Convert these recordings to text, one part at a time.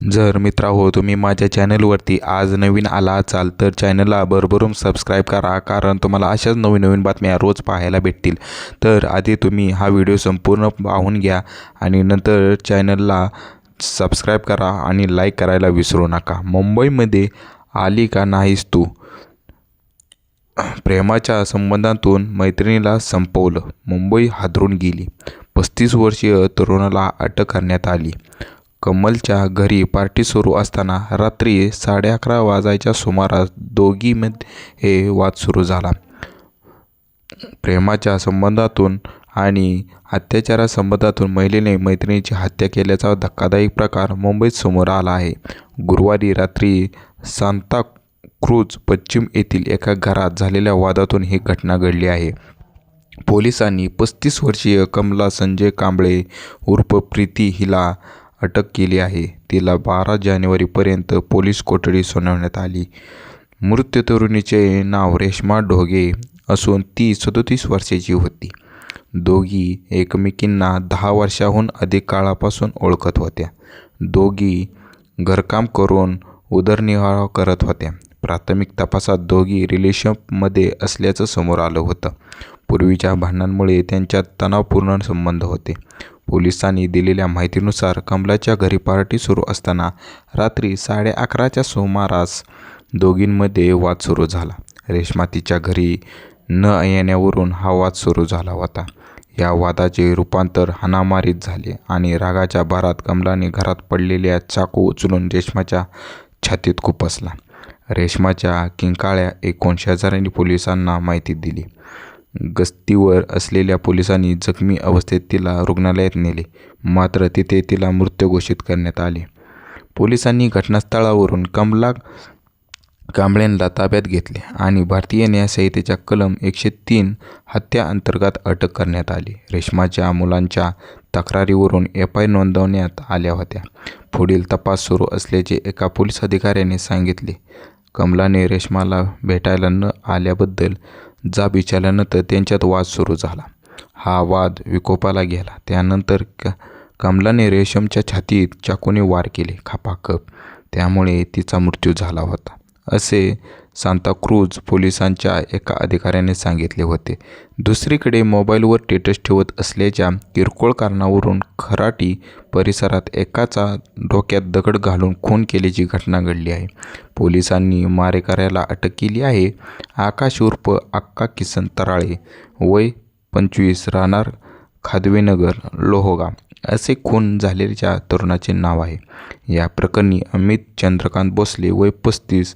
जर मित्रांनो तुम्ही माझ्या चॅनलवरती आज नवीन आला असाल तर चॅनलला भरभरून सबस्क्राईब करा, कारण तुम्हाला अशाच नवीन नवीन बातम्या रोज पाहायला भेटतील। तर आधी तुम्ही हा व्हिडिओ संपूर्ण पाहून घ्या आणि नंतर चॅनलला सबस्क्राईब करा आणि लाईक करायला विसरू नका। मुंबईमध्ये आली का नाहीस तू? प्रेमाच्या संबंधातून मैत्रिणीला संपवलं, मुंबई हादरून गेली। 35 वर्षीय तरुणाला अटक करण्यात आली। कमलच्या घरी पार्टी सुरू असताना रात्री 11:30 वाजायच्या सुमारास दोघींमध्ये वाद सुरू झाला। प्रेमाच्या संबंधातून आणि अत्याचारासंबंधातून महिलेने मैत्रिणीची हत्या केल्याचा धक्कादायक प्रकार मुंबईत समोर आला आहे। गुरुवारी रात्री सांताक्रूझ पश्चिम येथील एका घरात झालेल्या वादातून ही घटना घडली आहे। पोलिसांनी 35 वर्षीय कमला संजय कांबळे उर्फ प्रीती हिला अटक केली आहे। तिला 12 जानेवारीपर्यंत पोलीस कोठडी सुनावण्यात आली। मृत तरुणीचे नाव रेश्मा ढोगे असून ती 37 वर्षाची होती। दोघी एकमेकींना 10 वर्षांहून अधिक काळापासून ओळखत होत्या। दोघी घरकाम करून उदरनिर्वाह करत होत्या। प्राथमिक तपासात दोघी रिलेशनमध्ये असल्याचं समोर आलं होतं। पूर्वीच्या भांडणांमुळे त्यांच्यात तणावपूर्ण संबंध होते। पोलिसांनी दिलेल्या माहितीनुसार कमलाच्या घरी पार्टी सुरू असताना रात्री 11:30च्या सुमारास दोघींमध्ये वाद सुरू झाला। रेश्मा तिच्या घरी न येण्यावरून हा वाद सुरू झाला होता। या वादाचे रूपांतर हाणामारीत झाले आणि रागाच्या भरात कमलाने घरात पडलेल्या चाकू उचलून रेश्माच्या छातीत खुपसला। रेश्माच्या किंकाळ्या ऐकून शेजाऱ्यांनी पोलिसांना माहिती दिली। गस्तीवर असलेल्या पोलिसांनी जखमी अवस्थेत तिला रुग्णालयात नेले, मात्र तिथे तिला मृत घोषित करण्यात आले। पोलिसांनी घटनास्थळावरून कमला कांबळेंना ताब्यात घेतले आणि भारतीय न्यायसंहितेच्या कलम 103 हत्या अंतर्गत अटक करण्यात आली। रेश्माच्या मुलांच्या तक्रारीवरून FIR नोंदवण्यात आल्या होत्या। पुढील तपास सुरू असल्याचे एका पोलीस अधिकाऱ्याने सांगितले। कमलाने रेश्माला भेटायला न आल्याबद्दल जाब विचारल्यानंतर त्यांच्यात वाद सुरू झाला। हा वाद विकोपाला गेला। त्यानंतर कमलाने रेश्माच्या छातीत चाकूने वार केले, खपाखप, त्यामुळे तिचा मृत्यू झाला होता, असे सांताक्रूझ पोलिसांच्या एका अधिकाऱ्याने सांगितले होते। दुसरीकडे मोबाईलवर स्टेटस ठेवत असल्याच्या किरकोळ कारणावरून खराटी परिसरात एकाचा डोक्यात दगड घालून खून केल्याची घटना घडली आहे। पोलिसांनी मारेकऱ्याला अटक केली आहे। आकाश उर्फ अक्का किसन तराळे, वय 25, राहणार खादवेनगर, लोहगाव, असे खून झालेल्या तरुणाचे नाव आहे। या प्रकरणी अमित चंद्रकांत भोसले, वय 35,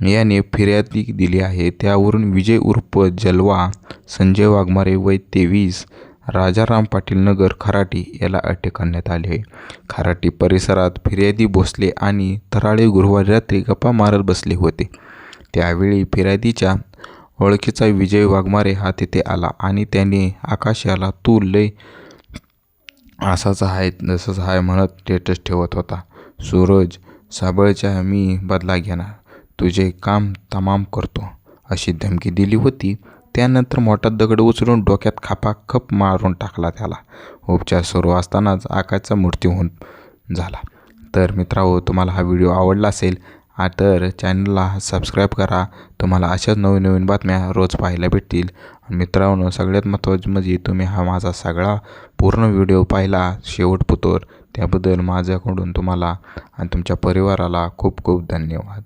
याने फिर्याद दिली आहे। त्यावरून विजय उर्फ जलवा संजय वाघमारे, वय 23, राजाराम पाटील नगर, खराटी, याला अटक करण्यात आली आहे। खराटी परिसरात फिर्यादी भोसले आणि तराळे गुरुवारी रात्री गप्पा मारत बसले होते। त्यावेळी फिर्यादीच्या ओळखीचा विजय वाघमारे हा तिथे आला आणि त्याने आकाश याला "तू लय असाच आहे जसाच आहे" म्हणत स्टेटस ठेवत होता। सूरज साबळेच्या "मी बदला घेणार, तुझे काम तमाम करतो" अशी धमकी दिली होती। त्यानंतर मोठा दगड उचलून डोक्यात खपाखप मारून टाकला त्याला। उपचार सुरू असतानाच आकाशचा मृत्यू झाला। तर मित्रांनो, तुम्हाला हा व्हिडिओ आवडला असेल तर चॅनलला सबस्क्राईब करा। तुम्हाला अशाच नवीन नवीन बातम्या रोज पाहायला भेटतील। मित्रांनो, सगळ्यात महत्त्वाचं म्हणजे तुम्ही हा माझा सगळा पूर्ण व्हिडिओ पाहिला शेवटपर्यंत, त्याबद्दल माझ्याकडून तुम्हाला आणि तुमच्या परिवाराला खूप खूप धन्यवाद।